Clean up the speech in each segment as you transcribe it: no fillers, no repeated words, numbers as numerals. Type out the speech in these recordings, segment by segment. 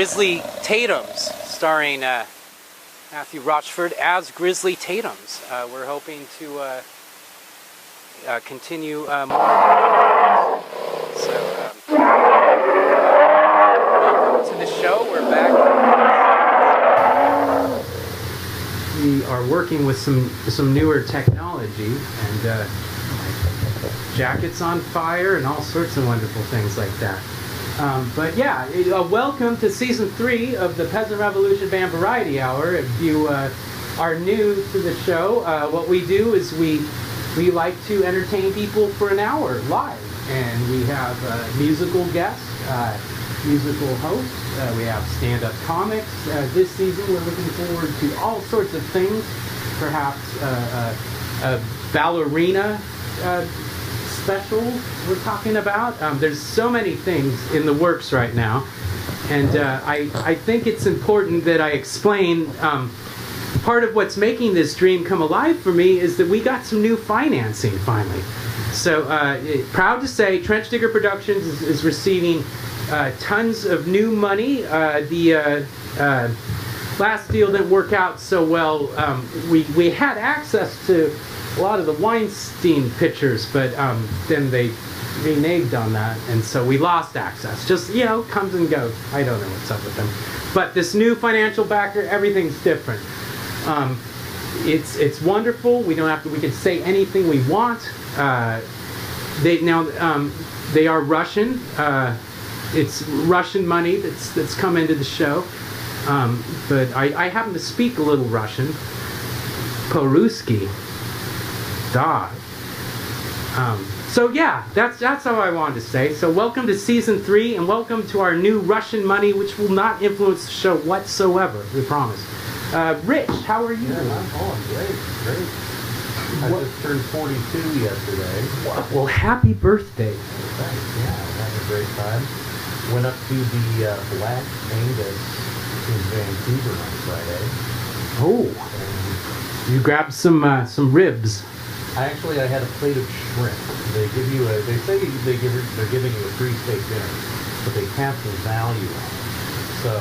Grizzly Tatums, starring Matthew Rochford as Grizzly Tatums. We're hoping to continue more. So, welcome to the show. We're back. We are working with some newer technology and jackets on fire and all sorts of wonderful things like that. But yeah, welcome to Season 3 of the Peasant Revolution Band Variety Hour. If you are new to the show, what we do is we like to entertain people for an hour live. And we have musical guests, musical hosts, we have stand-up comics. This season we're looking forward to all sorts of things, perhaps a ballerina special we're talking about. There's so many things in the works right now, and I think it's important that I explain part of what's making this dream come alive for me is that we got some new financing finally. So proud to say Trench Digger Productions is receiving tons of new money. The last deal didn't work out so well. We had access to a lot of the Weinstein pictures, but then they reneged on that, and so we lost access. Just, you know, comes and goes. I don't know what's up with them. But this new financial backer, everything's different. It's wonderful. We don't have to. We can say anything we want. They are Russian. It's Russian money that's come into the show. But I happen to speak a little Russian. Po-Ruski. Da. So yeah, that's how I wanted to say. So welcome to Season 3, and welcome to our new Russian money, which will not influence the show whatsoever, we promise. Rich, how are you? Yeah, I'm great. I just turned 42 yesterday. Wow. Well, happy birthday. Thanks, yeah, having a great time. Went up to the Black Angus in Vancouver on Friday. Oh, and you grabbed some ribs. I had a plate of shrimp. They give you they're giving you a free steak dinner, but they cap the value on it. So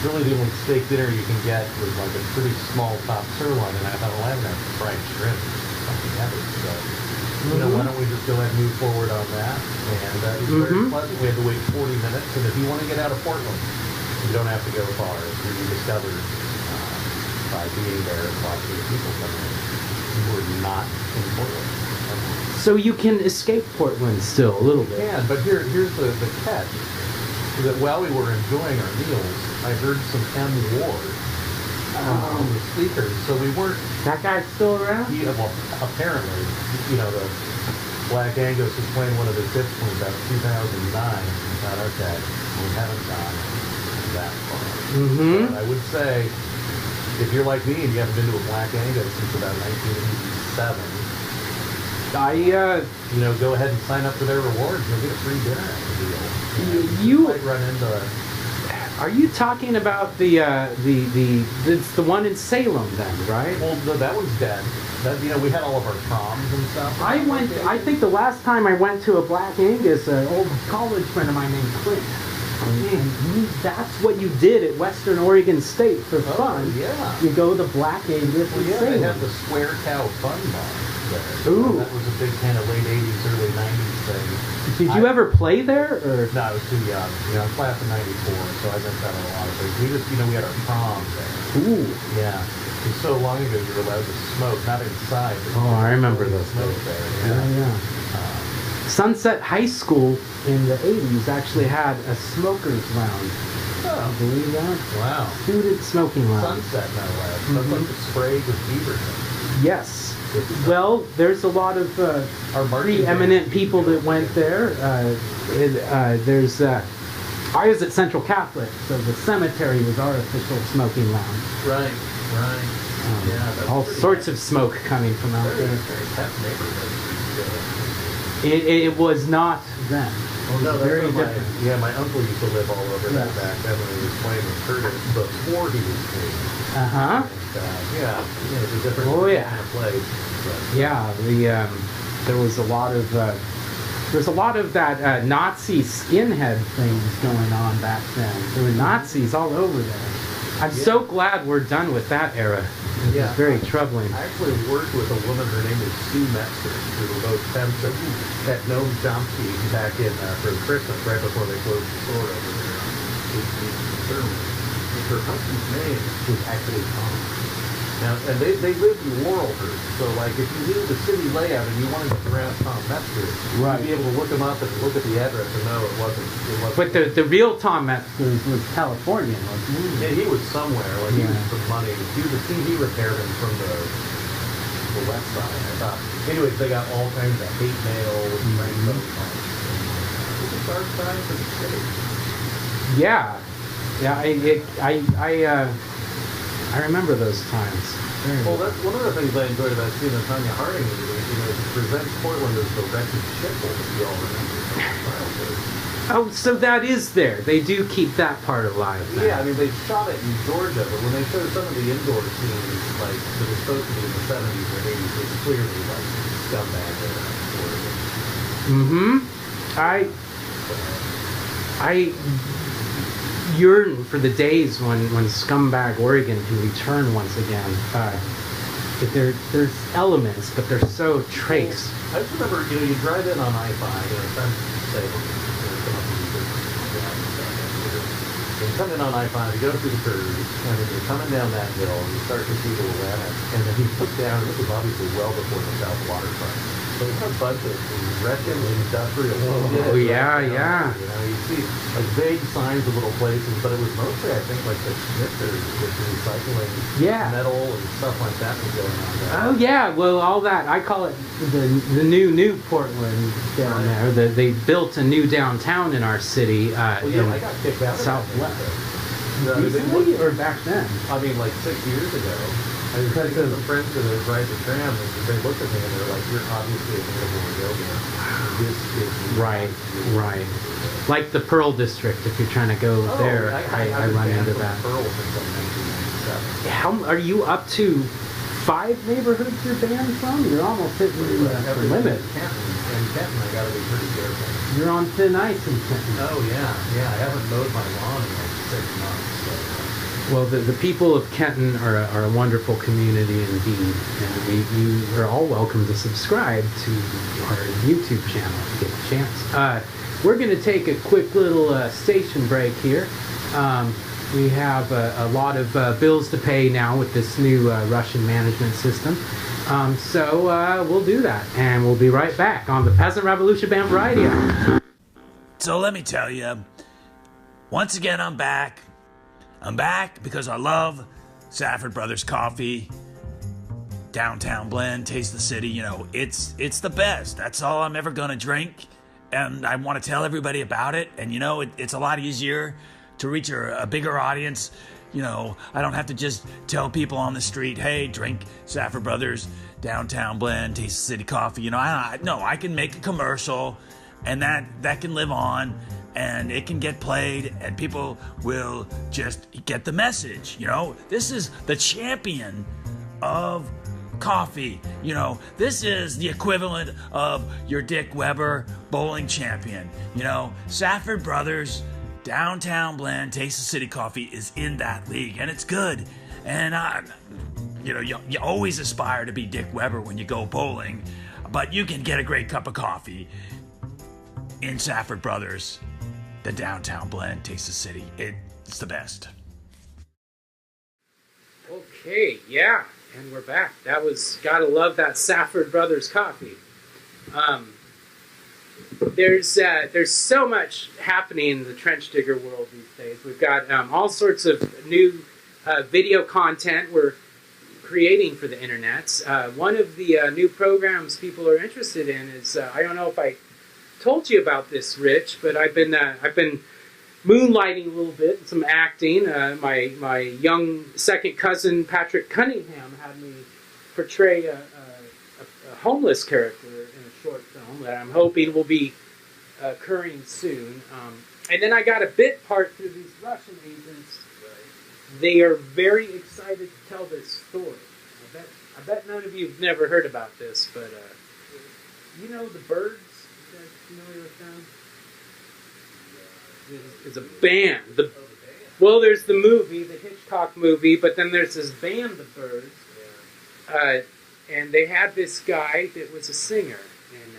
really the only steak dinner you can get was like a pretty small top sirloin, and I thought, well, I haven't had fried shrimp something ever. So you know, why don't we just go ahead and move forward on that? And it was very pleasant. We had to wait 40 minutes, and if you want to get out of Portland, you don't have to go far, as we discovered by being there and watching the people come in. We're not in Portland. So you can escape Portland still a little bit. Yeah, but here's the catch. That while we were enjoying our meals, I heard some M. Ward on the speakers. So we weren't... That guy's still around? Yeah, well, apparently. You know, the Black Angus was playing one of his hits from about 2009. We thought, okay, we haven't gone that far. But I would say, if you're like me and you haven't been to a Black Angus since about 1987, you know, go ahead and sign up for their rewards. You'll get a free dinner at the deal. You might run into. Are you talking about it's the one in Salem then, right? Well, that one's dead. That, you know, we had all of our proms and stuff. I think the last time I went to a Black Angus, an old college friend of mine named Clint. And that's what you did at Western Oregon State for fun. Yeah. You go to the Black Angus. Well, yeah, they have the Square Cow Fun Bar there. Ooh. That was a big kind of late 80s, early 90s thing. Did you ever play there? Or? No, I was too young. You know, I'm class of 94, so I missed out on a lot of things. We just, you know, we had our prom there. Ooh. Yeah. It was so long ago you were allowed to smoke, not inside. But I remember those smoke days. there. Yeah. Sunset High School in the 80s actually had a smokers lounge. Oh. Can you believe that? Wow. Student smoking lounge. Sunset, no less. That's like the Sprague with Beaverton. Yes. Well, there's a lot of preeminent people that went there. There's I was at Central Catholic, so the cemetery was our official smoking lounge. Right. Yeah. All sorts of smoke coming from out there. That neighborhood. It was not then. Well, no, very different. different. My uncle used to live all over that back then when he was playing with Curtis before he was king. Uh-huh. Yeah, it's a different kind of place. But, yeah, there was a lot of There's a lot of that Nazi skinhead things going on back then. There were Nazis all over there. I'm so glad we're done with that era. It was very troubling. I actually worked with a woman, her name is Sue Metzger. We were both temps at Noam Chomsky back in for Christmas, right before they closed the store over there. Her husband's name was actually Thom. Now, and they lived in Laurelhurst, so like if you knew the city layout and you wanted to grab Thom Metzger, you'd be able to look him up and look at the address and know it wasn't. But the real Thom Metzger was Californian, wasn't he? Yeah, he was somewhere. Like he was some money. He was a TV repairman from the west side, I thought. Anyways, they got all kinds of hate mail with rainbow signs. It's a dark time for the city. Yeah. I remember those times. Well, that's one of the things I enjoyed about seeing the Tanya Harding movie. It presents Portland as the wretched shithole that we all remember from our childhood. Oh, so that is there. They do keep that part alive. Then. Yeah, I mean, they shot it in Georgia, but when they showed some of the indoor scenes, like, that was supposed to be in the 70s or 80s, it's clearly, like, scumbag era. I yearn for the days when scumbag Oregon can return once again. There's elements, but they're so trace. I just remember, you drive in on I-5, some say, you come in on I-5, you go through the curve, and then you're coming down that hill, and you start to see the Willamette, and then you look down, this was obviously well before the South Waterfront. So it's a bunch of wrecking industrial. Oh, yeah. You see like vague signs of little places, but it was mostly, I think, like the snifters with recycling metal and stuff like that was going on there. Oh yeah, well all that, I call it the new Portland down there. They built a new downtown in our city. I got kicked out Southwest. Recently or back then? I mean, like 6 years ago. I was thinking of the friends that had ride the tram, and they looked at me and they're like, "You're obviously a Navajo yoga. This is right. Like the Pearl District, if you're trying to go there, I run into that. Pearl since 1997. How are you up to 5 neighborhoods you're banned from? You're almost hitting the limit. In Kenton, I got to be pretty careful. You're on thin ice in Kenton. Oh yeah. I haven't mowed my lawn in like 6 months. So. Well, the people of Kenton are a wonderful community indeed, and you are all welcome to subscribe to our YouTube channel if you get a chance. We're going to take a quick little station break here. We have a lot of bills to pay now with this new Russian management system. So we'll do that, and we'll be right back on the Peasant Revolution Band Variety Hour. So let me tell you, once again, I'm back. I'm back because I love Safford Brothers coffee. Downtown blend, taste the city, it's the best. That's all I'm ever going to drink. And I want to tell everybody about it. And, it's a lot easier to reach a bigger audience. I don't have to just tell people on the street, hey, drink Safford Brothers Downtown blend, taste the city coffee. I can make a commercial and that can live on. And it can get played, and people will just get the message. This is the champion of coffee. This is the equivalent of your Dick Weber bowling champion. Safford Brothers Downtown Blend Taste of City Coffee is in that league, and it's good. And you always aspire to be Dick Weber when you go bowling, but you can get a great cup of coffee in Safford Brothers. The Downtown Blend, Taste the City. It's the best. Okay, yeah, and we're back. That was, gotta love that Safford Brothers coffee. There's so much happening in the trench digger world these days. We've got all sorts of new video content we're creating for the internet. One of the new programs people are interested in is, I don't know if I told you about this, Rich, but I've been moonlighting a little bit, some acting. My young second cousin Patrick Cunningham had me portray a homeless character in a short film that I'm hoping will be occurring soon. And then I got a bit part through these Russian agents. They are very excited to tell this story. I bet none of you have never heard about this, but the birds You guys familiar with them? It's a band. Well, there's the movie, the Hitchcock movie, but then there's this band, the Byrds. And they had this guy that was a singer. And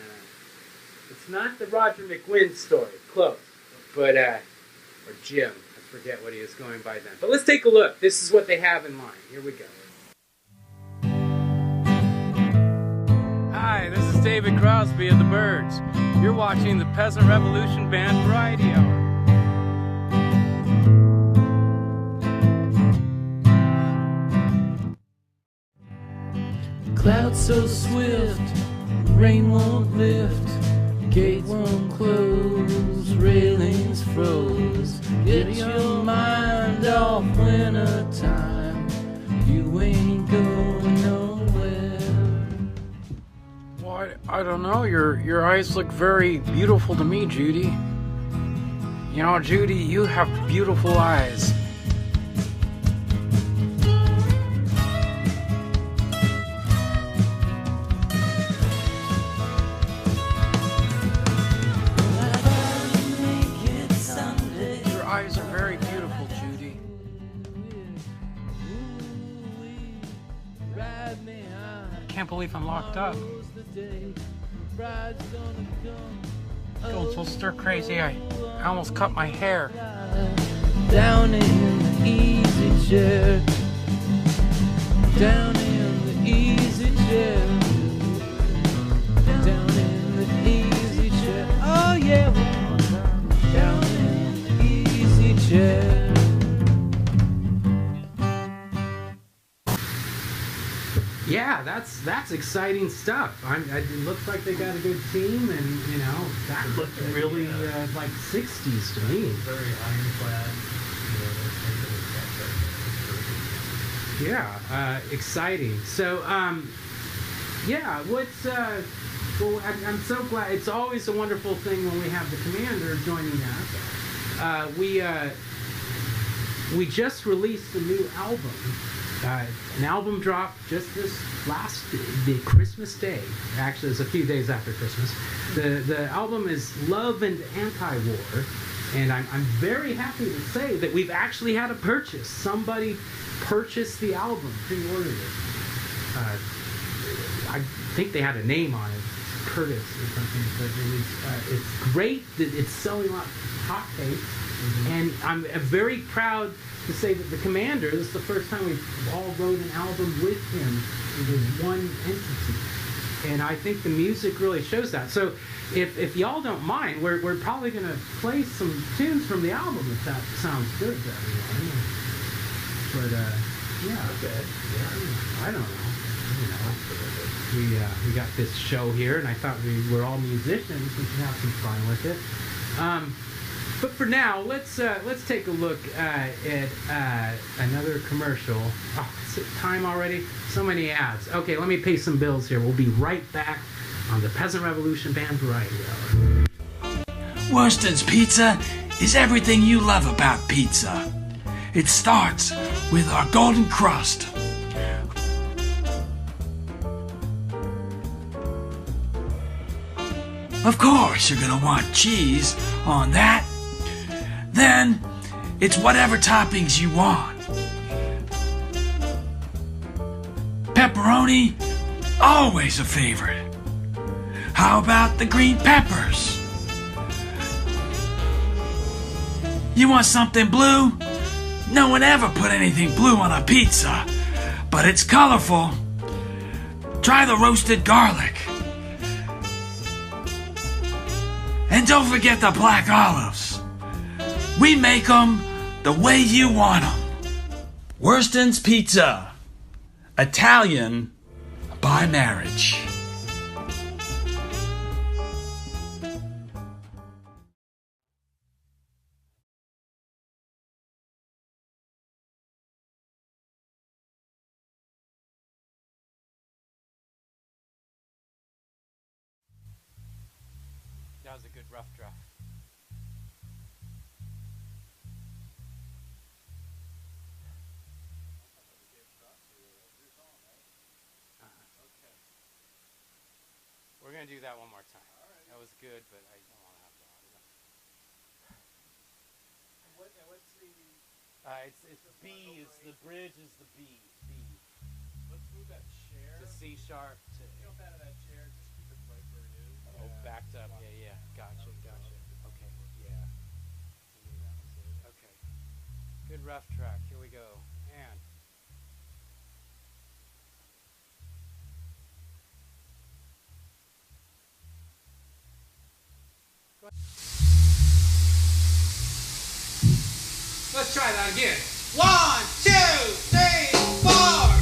it's not the Roger McGuinn story, close. But, or Jim, I forget what he was going by then. But let's take a look. This is what they have in mind. Here we go. Hi, this is David Crosby of the Byrds. You're watching the Peasant Revolution Band Variety Hour. Clouds so swift, rain won't lift, gates won't close, railings froze. Get your mind off winter time, you ain't going nowhere. Well, I don't know, your eyes look very beautiful to me, Judy. You know, Judy, you have beautiful eyes. I can't believe I'm locked up. Going so stir crazy, I almost cut my hair. Down in the easy chair. Down in the easy chair. Down in the easy chair. Oh yeah, down in the easy chair. Yeah, that's exciting stuff. It looks like they got a good team, and you know that looked really like '60s to me. Very ironclad. Yeah, exciting. So, yeah, what's well, I'm so glad. It's always a wonderful thing when we have the commander joining us. We just released a new album. An album dropped just the Christmas Day. Actually, it's a few days after Christmas. The album is Love and Anti-War, and I'm very happy to say that we've actually had a purchase. Somebody purchased the album, pre-ordered it. I think they had a name on it, Curtis or something, but it's great that it's selling like hotcakes, and I'm very proud to say that the commander, this is the first time we've all wrote an album with him as one entity. And I think the music really shows that. So if y'all don't mind, we're probably going to play some tunes from the album if that sounds good to everyone. But, yeah. Okay. Yeah. I don't know. You know, we got this show here, and I thought we're all musicians. We should have some fun with it. But for now, let's take a look at another commercial. Oh, is it time already? So many ads. Okay, let me pay some bills here. We'll be right back on the Peasant Revolution Band Variety Hour. Worston's Pizza is everything you love about pizza. It starts with our golden crust. Of course, you're gonna want cheese on that. Then, it's whatever toppings you want. Pepperoni, always a favorite. How about the green peppers? You want something blue? No one ever put anything blue on a pizza, but it's colorful. Try the roasted garlic. And don't forget the black olives. We make them the way you want them. Worston's Pizza. Italian by marriage. That was a good rough draft. We're going to do that one more time. That was good, but I don't want to have to. What's the... It's B. Is the bridge is the B. B. Let's move that chair. It's a C sharp. Jump out of that chair. Just keep it right where it is. Oh, backed up. Yeah. Gotcha. Okay. Yeah. To me, that was it. Okay. Good rough track. Here we go. And. Let's try that again. 1, 2, 3, 4.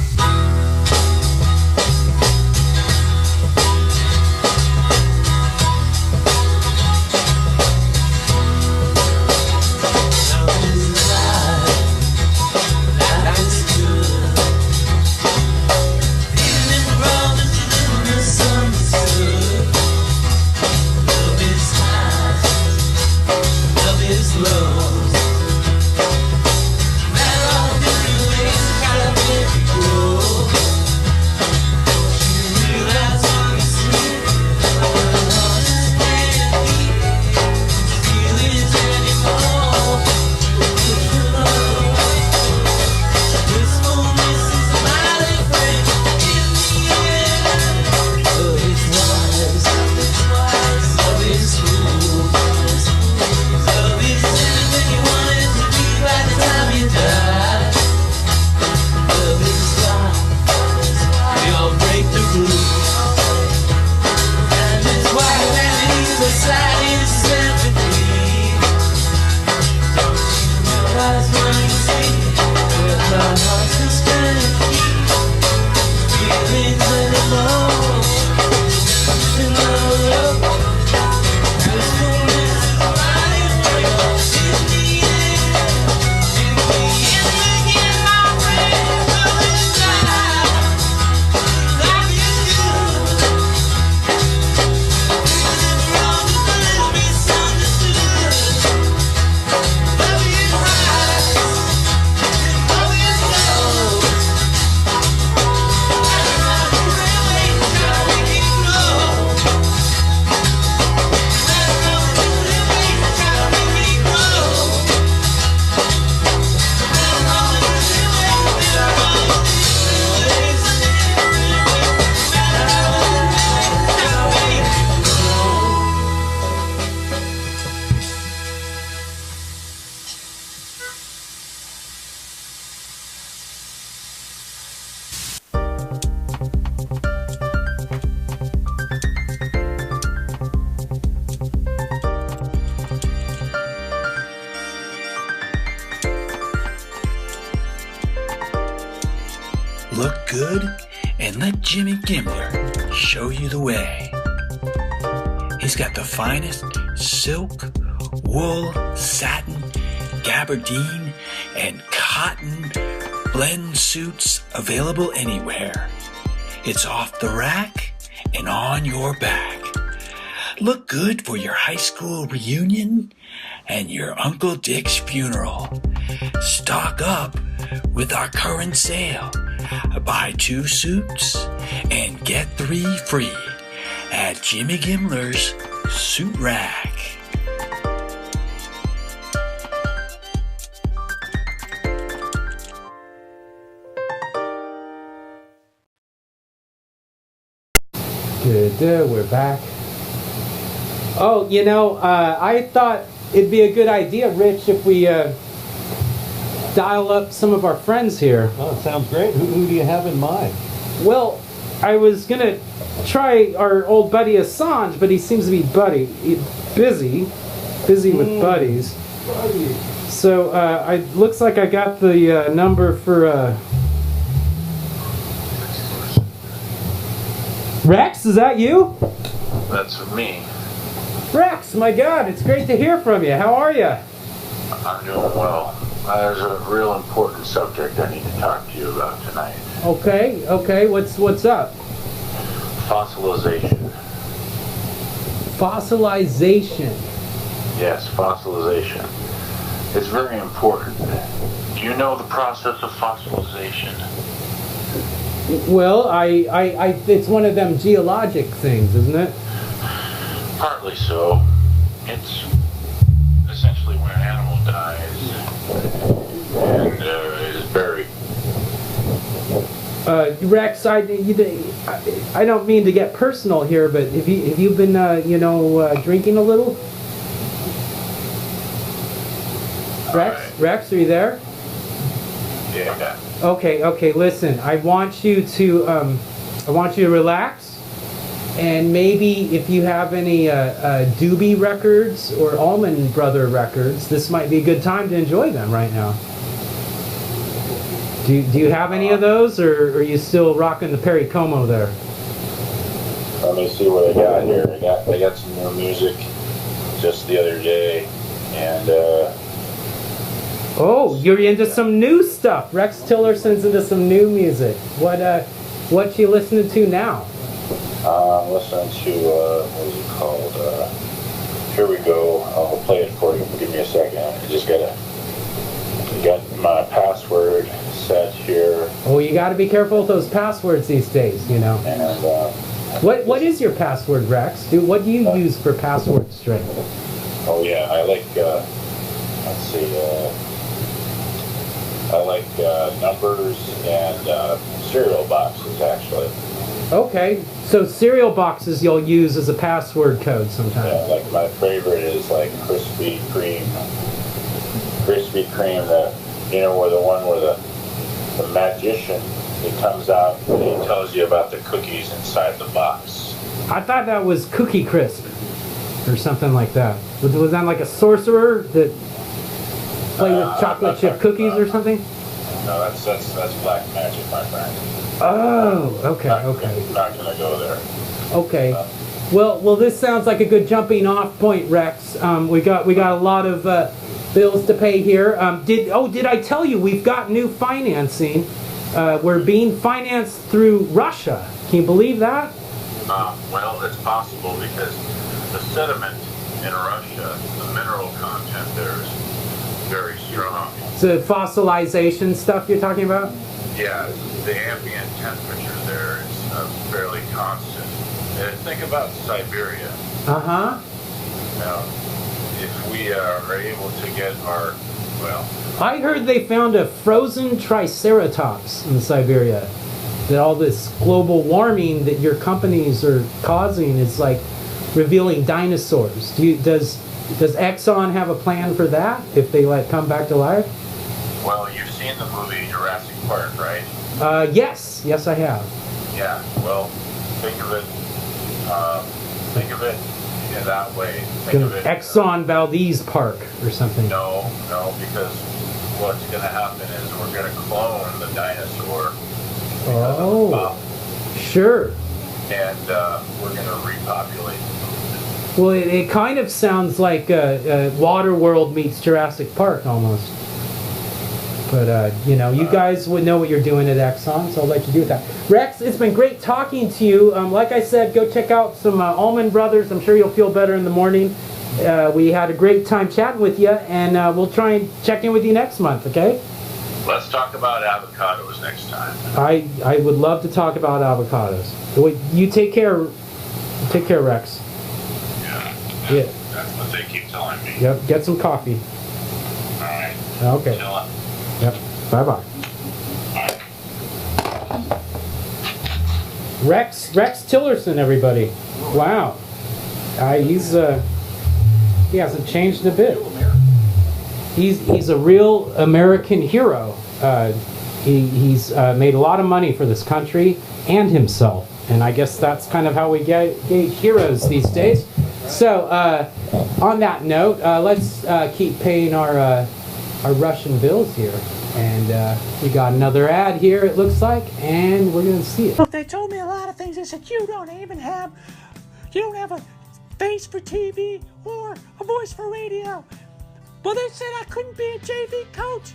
Look good and let Jimmy Gimmler show you the way. He's got the finest silk, wool, satin, gabardine, and cotton blend suits available anywhere. It's off the rack and on your back. Look good for your high school reunion and your Uncle Dick's funeral. Stock up with our current sale. Buy 2 suits and get 3 free at Jimmy Gimmler's Suit Rack. Good, we're back. Oh, you know, I thought it'd be a good idea, Rich, if we dial up some of our friends here. Oh, it sounds great. Who do you have in mind? Well, I was going to try our old buddy Assange, but he seems to be busy with buddies. So, looks like I got the number for Rex, is that you? That's me. Rex, my God, it's great to hear from you. How are you? I'm doing well. There's a real important subject I need to talk to you about tonight. Okay, what's up? Fossilization. Fossilization. Yes, fossilization. It's very important. Do you know the process of fossilization? Well, I it's one of them geologic things, isn't it? Partly so. It's essentially when an animal dies and is buried. Rex, I don't mean to get personal here, but have you been drinking a little? Rex, are you there? Yeah. Okay. Listen, I want you to relax, and maybe if you have any Doobie records or Allman Brother records, this might be a good time to enjoy them right now. Do you have any of those, or are you still rocking the Perry Como there? Let me see what I got here. I got some new music just the other day, and oh, you're into some new stuff. Rex Tillerson's into some new music. What you listening to now? I'm listening to what is it called? Here we go. I'll play it for you. Give me a second. I just got my password set here. Oh, you got to be careful with those passwords these days, you know. And what is your password, Rex? What do you use for password string? Oh yeah, I like. Let's see. I like numbers and cereal boxes actually. Okay, so cereal boxes you'll use as a password code sometimes. Yeah, like my favorite is like Krispy Kreme. Krispy Kreme, where the one where the magician, he comes out and he tells you about the cookies inside the box. I thought that was Cookie Crisp or something like that. Was that like a sorcerer that played with chocolate chip cookies or something? No, that's black magic, my friend. Oh, okay. Not gonna go there. Okay. Well, this sounds like a good jumping off point, Rex. We got a lot of bills to pay here. Did I tell you we've got new financing? We're being financed through Russia. Can you believe that? Well, it's possible because the sediment in Russia, the mineral content there is very strong. The fossilization stuff you're talking about? Yeah, the ambient temperature there is fairly constant. Think about Siberia. Uh-huh. Now, if we are able to get our, I heard they found a frozen triceratops in Siberia. That all this global warming that your companies are causing is like revealing dinosaurs. Does Exxon have a plan for that if they come back to life? Well, you've seen the movie Jurassic Park, right? Yes, I have. Yeah. Well, think of it in that way. Think of it. Exxon Valdez Park or something. No, because what's going to happen is we're going to clone the dinosaur. Oh, sure. And we're going to repopulate. Well, it kind of sounds like Waterworld meets Jurassic Park almost. But, you guys would know what you're doing at Exxon, so I'll let you do that. Rex, it's been great talking to you. Like I said, go check out some Allman Brothers. I'm sure you'll feel better in the morning. We had a great time chatting with you, and we'll try and check in with you next month, okay? Let's talk about avocados next time. I would love to talk about avocados. You take care. Take care, Rex. Yeah. That's what they keep telling me. Yep. Get some coffee. All right. Okay. Chilla. Yep. Bye-bye. Bye. Rex Tillerson, everybody. Wow. He hasn't changed a bit. He's a real American hero. He's made a lot of money for this country and himself, and I guess that's kind of how we gauge heroes these days. So, on that note, let's keep paying our Russian bills here, and we got another ad here. It looks like, and we're gonna see it. Look, they told me a lot of things. They said you don't have a face for TV or a voice for radio. Well, they said I couldn't be a JV coach,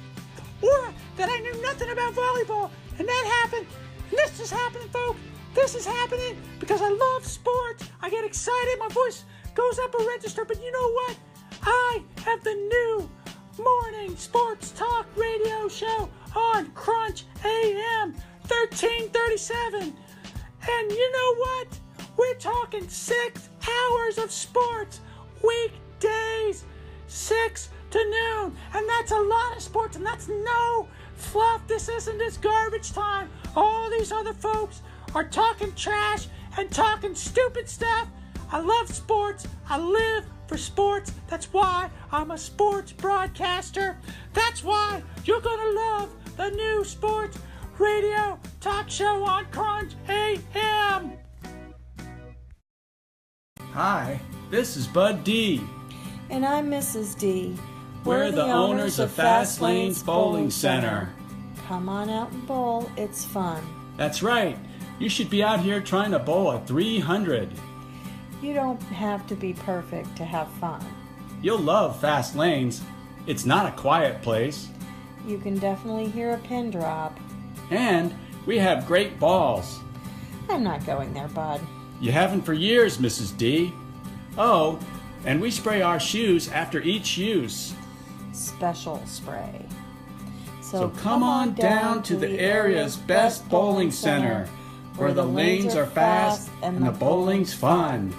or that I knew nothing about volleyball, and that happened. And this is happening, folks. This is happening because I love sports. I get excited. My voice goes up a register. But you know what? I have the new morning sports talk radio show on Crunch AM 1337. And you know what? We're talking 6 hours of sports, weekdays, 6 to noon. And that's a lot of sports, and that's no fluff. This isn't this garbage time. All these other folks are talking trash and talking stupid stuff. I love sports. I live for sports. That's why I'm a sports broadcaster. That's why you're gonna love the new sports radio talk show on Crunch AM. Hi, this is Bud D. And I'm Mrs. D. We're the owners of Fast Lanes Bowling Center. Come on out and bowl. It's fun. That's right. You should be out here trying to bowl a 300. You don't have to be perfect to have fun. You'll love Fast Lanes. It's not a quiet place. You can definitely hear a pin drop. And we have great balls. I'm not going there, Bud. You haven't for years, Mrs. D. Oh, and we spray our shoes after each use. Special spray. So come on down to the area's best bowling center, where the lanes are fast and the bowling's fun.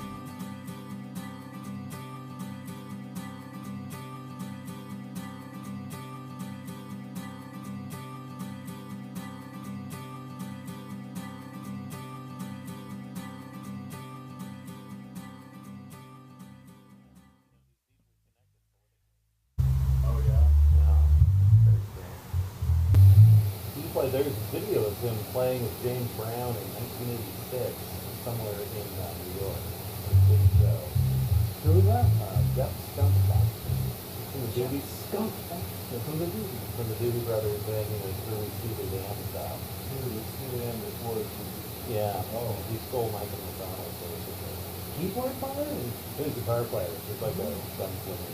There's a video of him playing with James Brown in 1986 somewhere in New York. Big show. Who was that? Yep, Skunk Box. From the Doobie Skunk Box? From the Doobie Brothers band, you know, he's really Steely Dan style. Steely Dan before yeah. Oh. He stole Michael McDonald, basically. Keyboard player? He was a guitar player, just like a Skunk singer.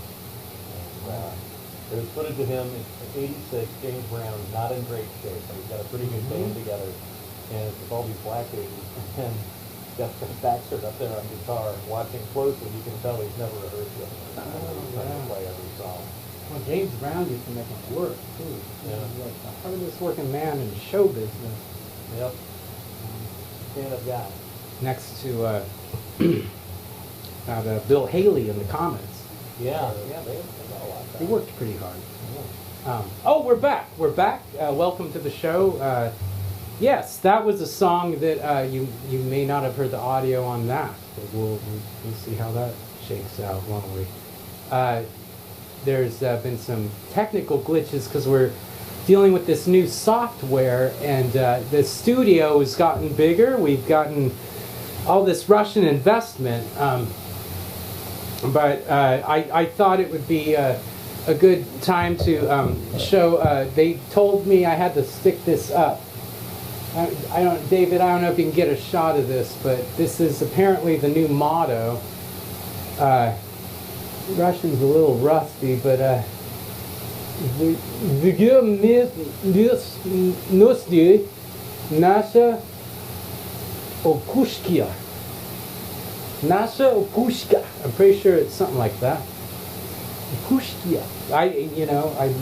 And, there's footage of him in 86, James Brown, not in great shape, but he's got a pretty good band together, and it's with all these black babies, and got Baxter up there on guitar, watching closely, you can tell he's never rehearsed with him. He's trying to play every song. Well, James Brown used to make it work, too. Yeah. He was like the hardest working man in show business. Yep. Stand-up guy. Next to Bill Haley in the Comets. Yeah, they got a lot of He worked pretty hard. Oh, we're back. We're back. Welcome to the show. Yes, that was a song that you may not have heard the audio on that, but we'll see how that shakes out, won't we? There's been some technical glitches because we're dealing with this new software, and the studio has gotten bigger. We've gotten all this Russian investment. But I thought it would be a good time to show. They told me I had to stick this up. David, I don't know if you can get a shot of this, but this is apparently the new motto. Russian's a little rusty, but Nasha Okushkia. Nasha Opushka. I'm pretty sure it's something like that. Opushkia.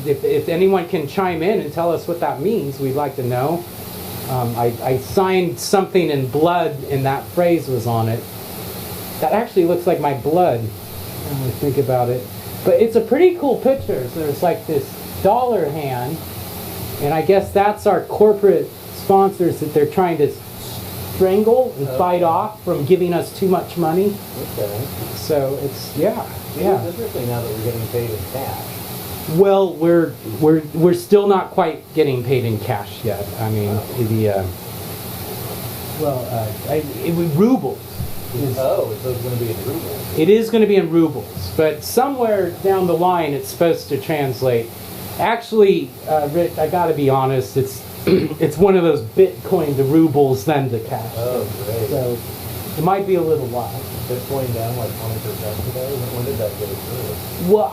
If anyone can chime in and tell us what that means, we'd like to know. I signed something in blood, and that phrase was on it. That actually looks like my blood, when I think about it. But it's a pretty cool picture. So there's like this dollar hand, and I guess that's our corporate sponsors that they're trying to strangle and fight off from giving us too much money. Okay. So it's yeah. It's interesting now that we're getting paid in cash. Well, we're still not quite getting paid in cash yet. I mean, it was rubles. So it's going to be in rubles. It is going to be in rubles, but somewhere down the line it's supposed to translate. Actually, Rick, I got to be honest, it's one of those Bitcoin to rubles then to cash. Oh, great. So it might be a little while. Bitcoin down like 20% today? When did that get through? Well,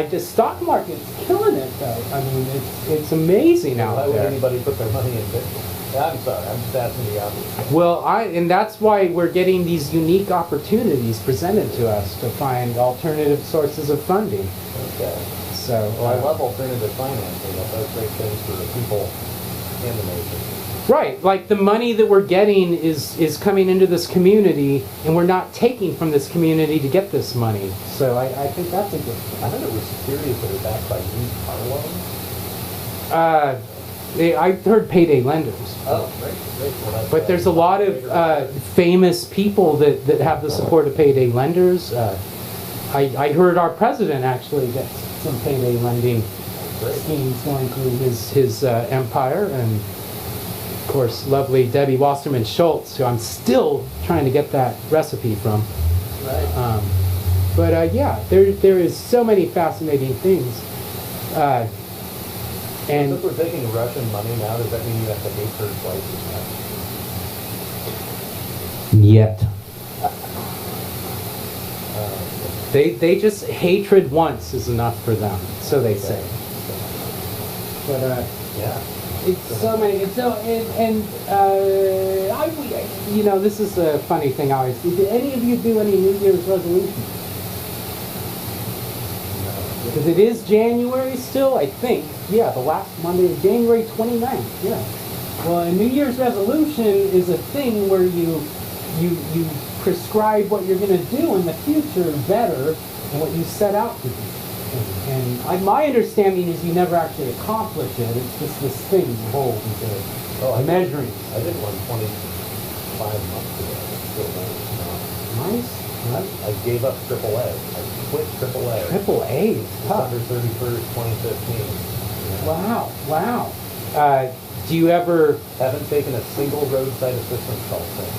the stock market's killing it though. I mean, it's amazing out there. Why would anybody put their money in Bitcoin? I'm sorry, I'm just asking the obvious. Well, and that's why we're getting these unique opportunities presented to us to find alternative sources of funding. Okay. So, well, I love alternative financing. That does great things for the people and the nation. Right, like the money that we're getting is coming into this community, and we're not taking from this community to get this money. So I think that's a good thing. I thought it was securities that are backed by used car loans. I heard payday lenders. Oh, great. Well, But there's a lot of famous people that have the support of payday lenders. I heard our president actually get some payday lending schemes going through his empire, and of course, lovely Debbie Wasserman Schultz, who I'm still trying to get that recipe from. Right. But yeah, there is so many fascinating things. And if we're taking Russian money now, does that mean you have to hate third places now? yet. They just hatred once is enough for them, so they say. But yeah. it's so many. It's so you know, this is a funny thing. I always. Did any of you do any New Year's resolutions? Because it is January still, I think. Yeah, the last Monday of January 29th. Yeah. Well, a New Year's resolution is a thing where you prescribe what you're going to do in the future better than what you set out to do. And my understanding is you never actually accomplish it. It's just this thing you hold into measuring. I did one 25 months ago. It's still nice. I gave up AAA. I quit AAA. AAA is tough. December 31st, 2015. Yeah. Wow. Do you ever... Haven't taken a single roadside assistance call since.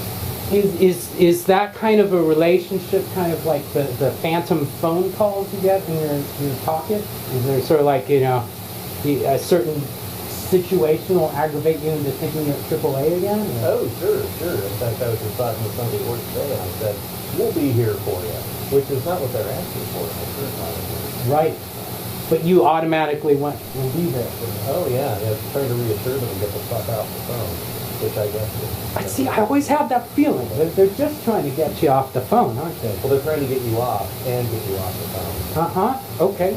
Is that kind of a relationship, kind of like the phantom phone calls you get in your pocket? Is there sort of like, you know, a certain situation will aggravate you into thinking you're at AAA again? Or? Oh, sure. In fact, I was just talking to somebody at work today, and I said, we'll be here for you, which is not what they're asking for. Right. But you automatically went, we'll be there for you. Oh, yeah. Trying to reassure them and get the fuck off the phone, which I guess is. See, I always have that feeling. They're just trying to get you off the phone, aren't they? Well, they're trying to get you off and get you off the phone. Uh-huh. Okay.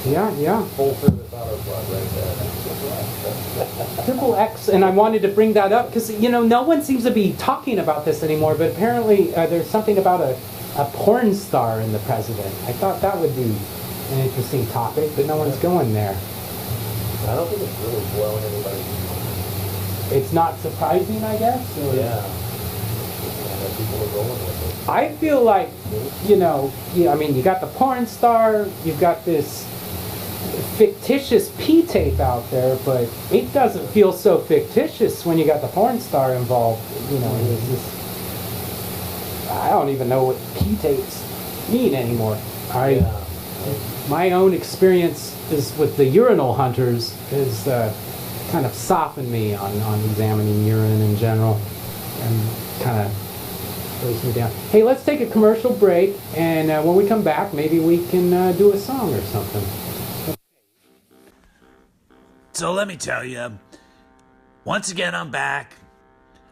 Yeah. Full service auto plug right there. Triple X, and I wanted to bring that up because, you know, no one seems to be talking about this anymore, but apparently there's something about a porn star in the president. I thought that would be an interesting topic, but no one's going there. I don't think it's really blowing anybody's mind. It's not surprising, I guess? Or? Yeah. People are rolling with it. I feel like, you know, I mean, you got the porn star, you've got this fictitious P-tape out there, but it doesn't feel so fictitious when you got the porn star involved. You know, it's just, I don't even know what P-tapes mean anymore. My own experience is with the urinal hunters is kind of softened me on examining urine in general, and kind of goes me down. Hey, let's take a commercial break, and when we come back, maybe we can do a song or something. So let me tell you, once again, I'm back.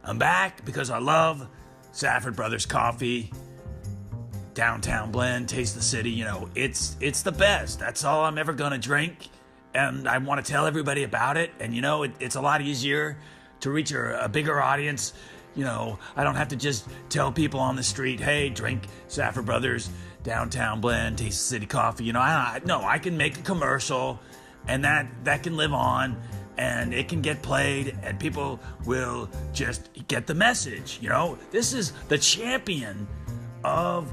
I'm back because I love Safford Brothers coffee. Downtown blend, taste the city, you know, it's the best. That's all I'm ever gonna drink, and I want to tell everybody about it. And you know, it's a lot easier to reach a bigger audience. You know, I don't have to just tell people on the street, hey, drink Safford Brothers Downtown blend, taste the city coffee. You know, I can make a commercial, and that can live on, and it can get played, and people will just get the message. You know, this is the champion of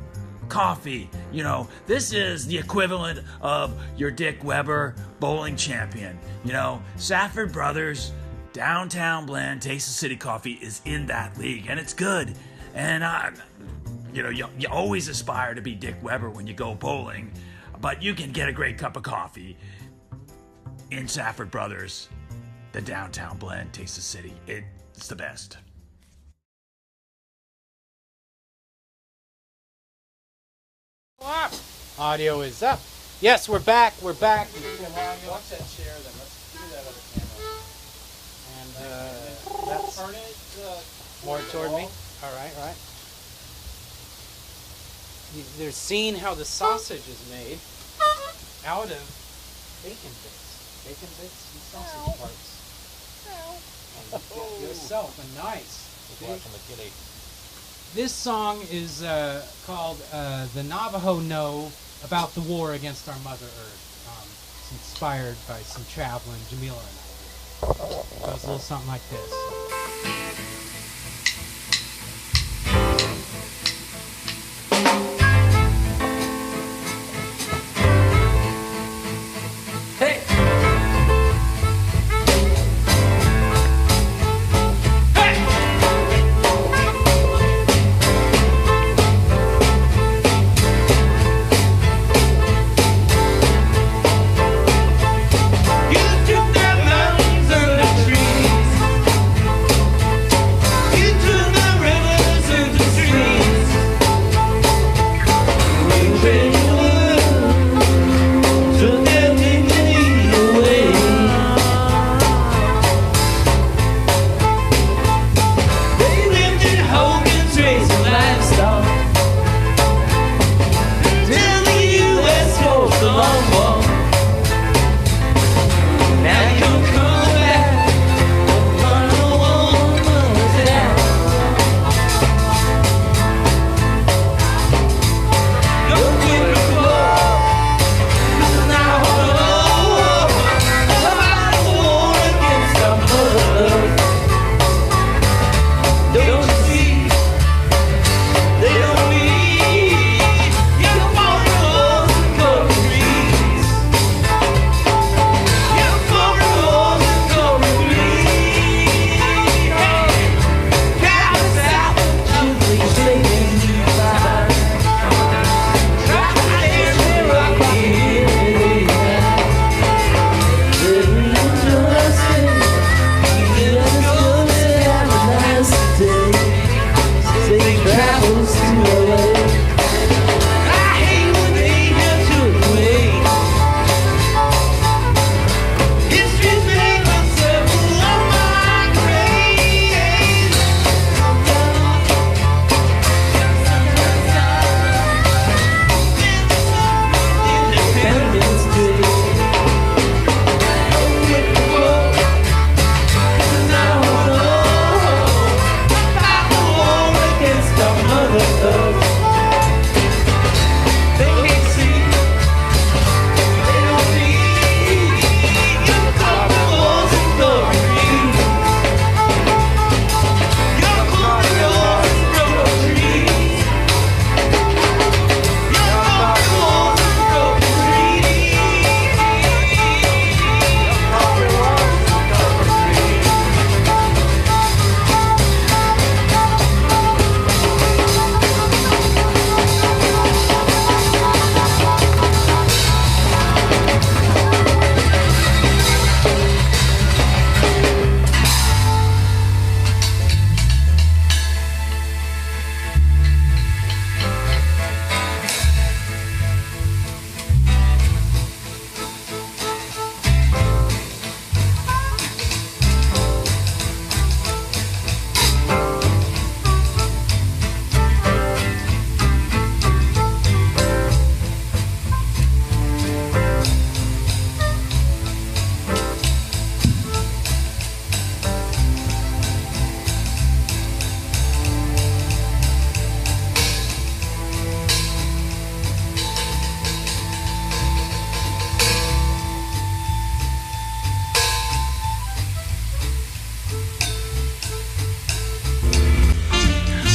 coffee. You know, this is the equivalent of your Dick Weber bowling champion. You know, Safford Brothers Downtown blend, taste the city coffee is in that league, and it's good. And you know, you always aspire to be Dick Weber when you go bowling, but you can get a great cup of coffee in Safford Brothers, the Downtown blend, taste the city. It's the best. Audio is up. Yes, we're back. Watch that chair then. Let's do that other camera. And that's turn it more toward me. All right. They're seeing how the sausage is made out of bacon bits and sausage parts. Yourself a nice. Just watching the kitty. This song is called The Navajo Know About the War Against Our Mother Earth. It's inspired by some traveling Cebula and I did. It goes a little something like this.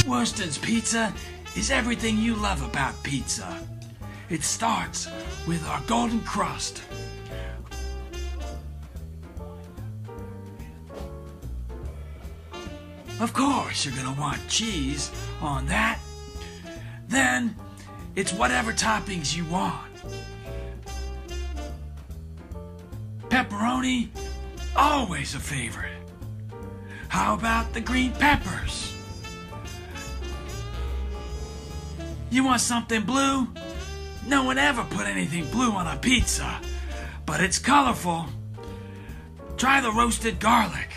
Worston's Pizza is everything you love about pizza. It starts with our golden crust. Of course, you're gonna want cheese on that. Then, it's whatever toppings you want. Pepperoni, always a favorite. How about the green peppers? You want something blue? No one ever put anything blue on a pizza, but it's colorful. Try the roasted garlic.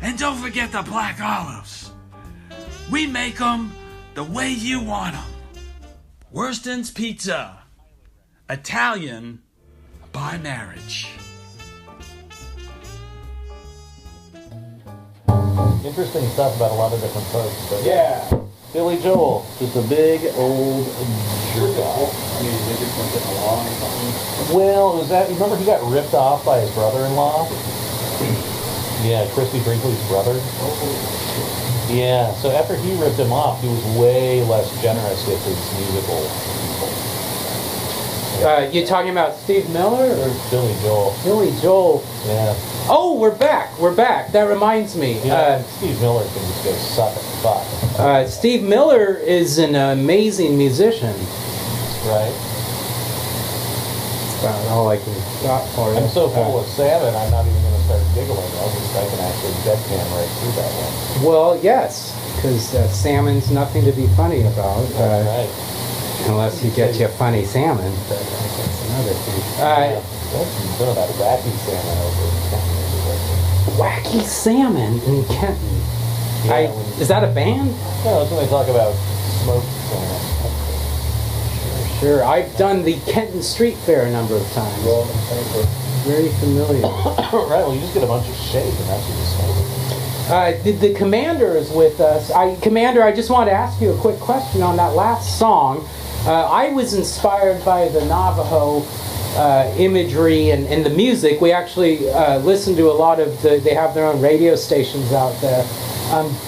And don't forget the black olives. We make them the way you want them. Worston's Pizza. Italian by marriage. Interesting stuff about a lot of different folks. But yeah, Billy Joel, just a big old jerk off. I mean, they just went getting along or something. Well, it was that, remember he got ripped off by his brother-in-law? Yeah, Christy Brinkley's brother. Yeah, so after he ripped him off, he was way less generous with his musical. You talking about Steve Miller or Billy Joel. Billy Joel? Yeah. Oh, we're back. We're back. That reminds me. Yeah, Steve Miller can just go suck at fuck. Steve Miller is an amazing musician. Right. About all I can got for you. I'm so full of salmon, I'm not even going to start giggling. I can actually deadpan right through that one. Well, yes, because salmon's nothing to be funny about. That's right. Unless you get you a funny salmon, but that's another thing. That's some of that wacky salmon over in Kenton. Wacky Salmon in Kenton. Yeah, is that a band? No, that's when they talk about smoked salmon. Sure. I've done the Kenton Street Fair a number of times. Very familiar. Right, well, you just get a bunch of shade, and that's what you smoke. The commander is with us. Commander, I just want to ask you a quick question on that last song. I was inspired by the Navajo imagery and the music. We actually listen to a lot of they have their own radio stations out there.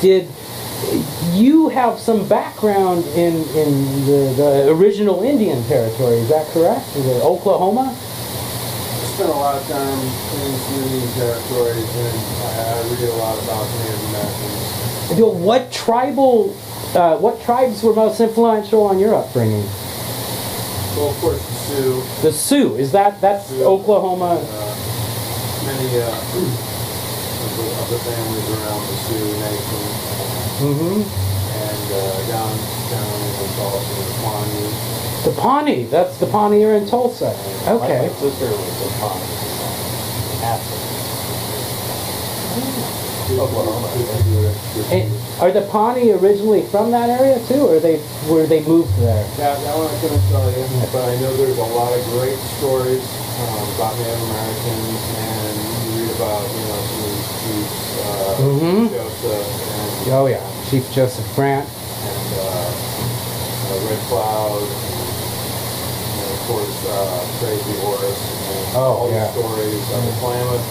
Did you have some background in the original Indian territory? Is that correct? Is it Oklahoma? I spent a lot of time in some Indian territories, and I read a lot about Native Americans. What tribes were most influential on your upbringing? Well, of course, the Sioux. The Sioux. That's Sioux, Oklahoma? Many of the families around the Sioux Nation. Mm-hmm. And down in Tulsa, the Pawnee. The Pawnee. That's the Pawnee are in Tulsa. Okay. My sister was a Pawnee. Oklahoma. And are the Pawnee originally from that area too, or were they moved there? That one I couldn't tell you, but I know there's a lot of great stories about Native Americans, and you read about some of these chiefs, Joseph, and Oh yeah, Chief Joseph Grant. and Red Cloud, and of course Crazy Horse, and all yeah. the stories of the Klamath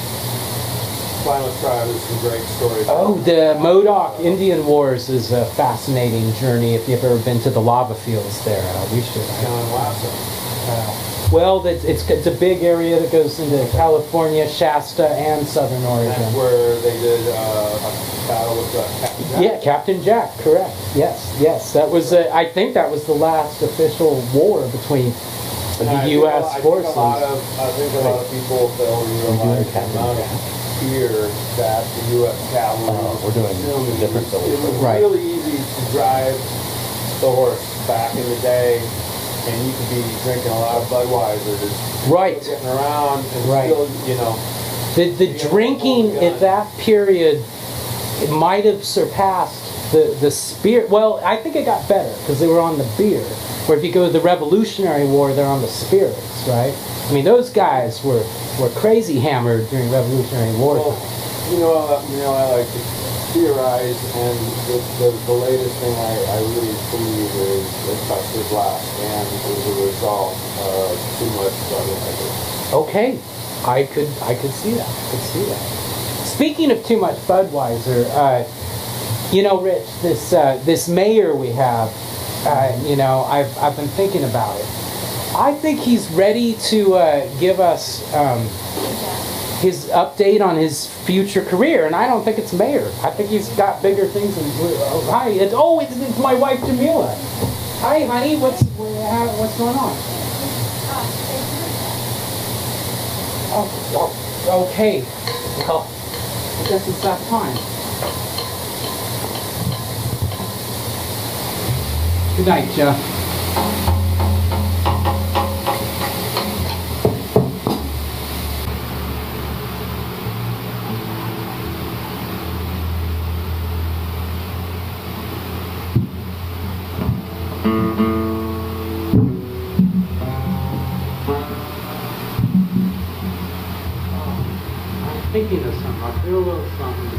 tribe. There's some great stories. Oh, the Modoc Indian Wars is a fascinating journey. If you've ever been to the lava fields there, we should. John Lasso. Well, it's a big area that goes into California, Shasta, and Southern Oregon. That's where they did a battle with Captain Jack. Yeah, Captain Jack, correct. Yes. That was, I think that was the last official war between the U.S. forces. I think a lot of people fail to realize the amount of fear that the U.S. cavalry We're doing different It was Right. really easy to drive the horse back in the day, and you could be drinking a lot of Budweisers, Right. getting around, and Right. still, The drinking at that period, it might have surpassed the spirit. Well, I think it got better because they were on the beer. Where if you go to the Revolutionary War, they're on the spirits, right? I mean, those guys were crazy hammered during Revolutionary War. Well, I like to theorize, and the latest thing I really believe is Custer's last stand as a result of too much Budweiser. Okay, I could see that. Speaking of too much Budweiser, Rich, this mayor we have, I've been thinking about it. I think he's ready to give us his update on his future career, and I don't think it's mayor. I think he's got bigger things. Hi, it's my wife Jamila. Hi, honey. What's going on? Oh, okay. Well, I guess it's that time. Good night, Jeff. Thinking of something. I feel a little something.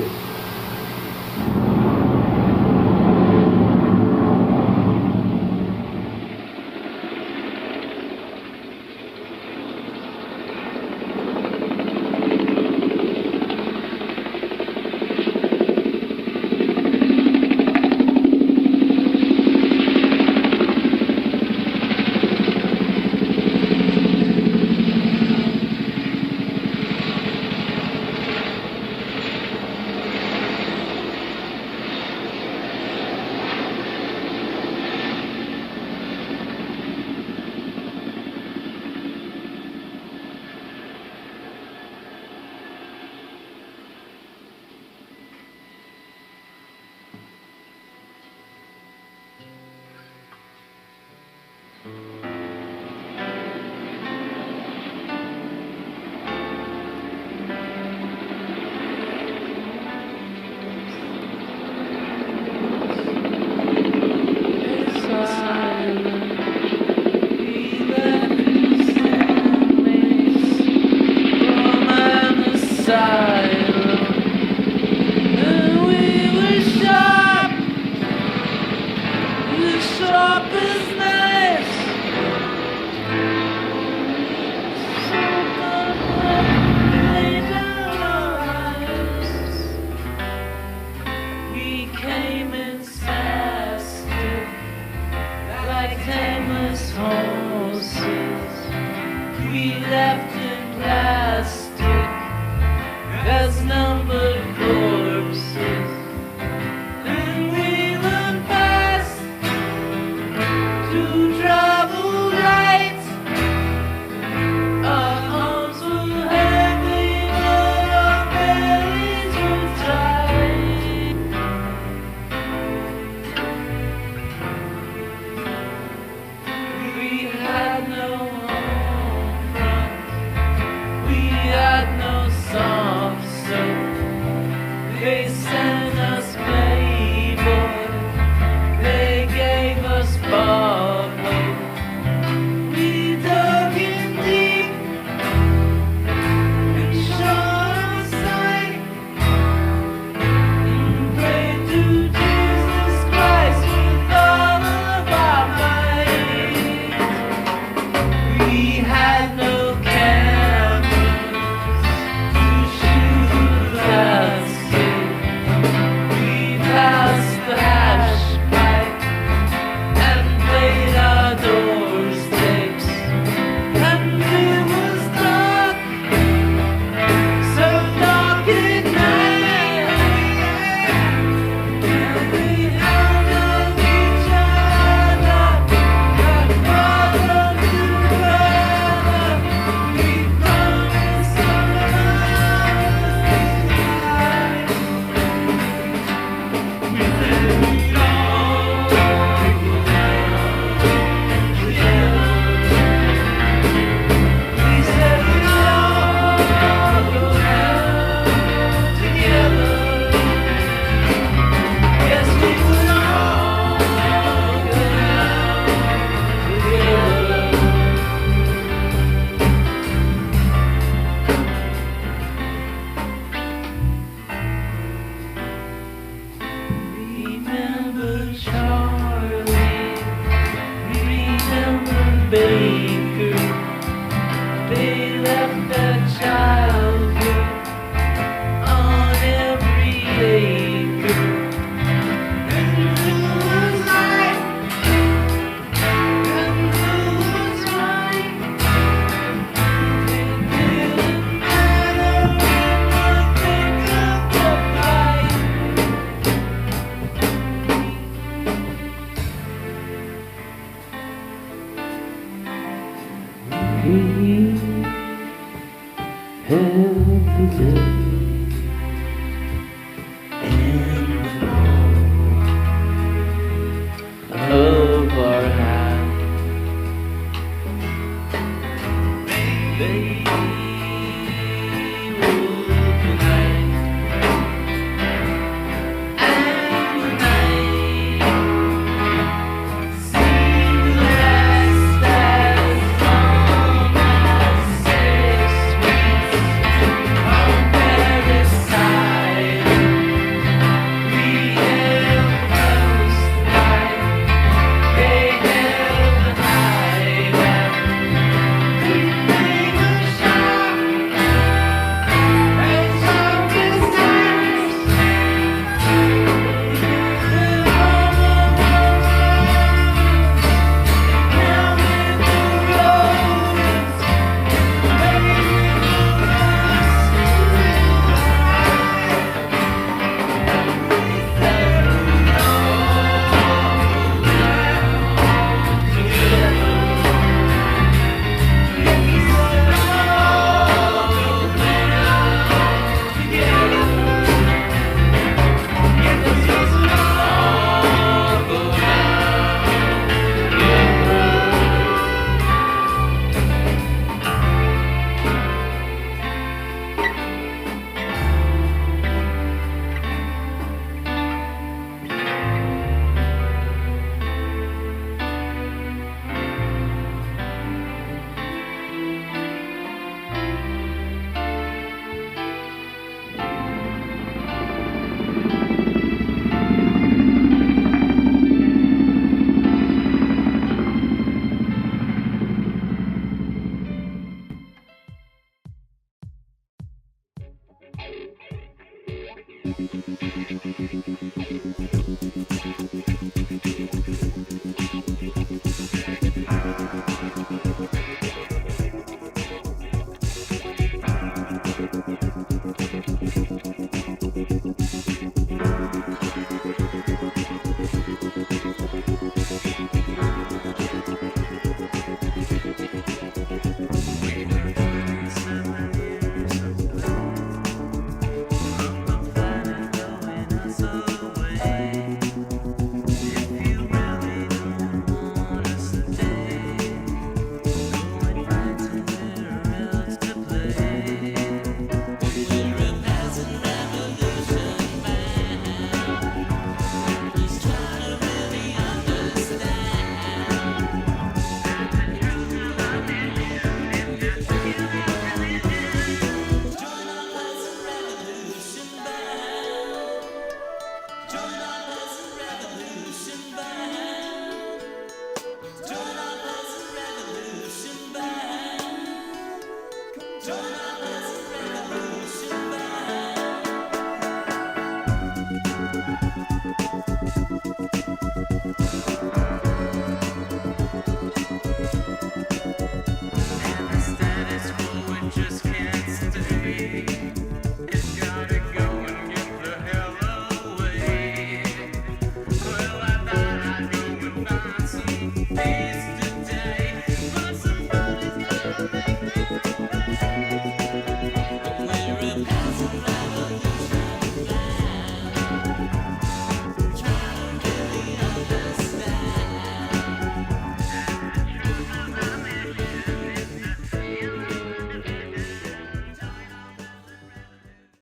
too.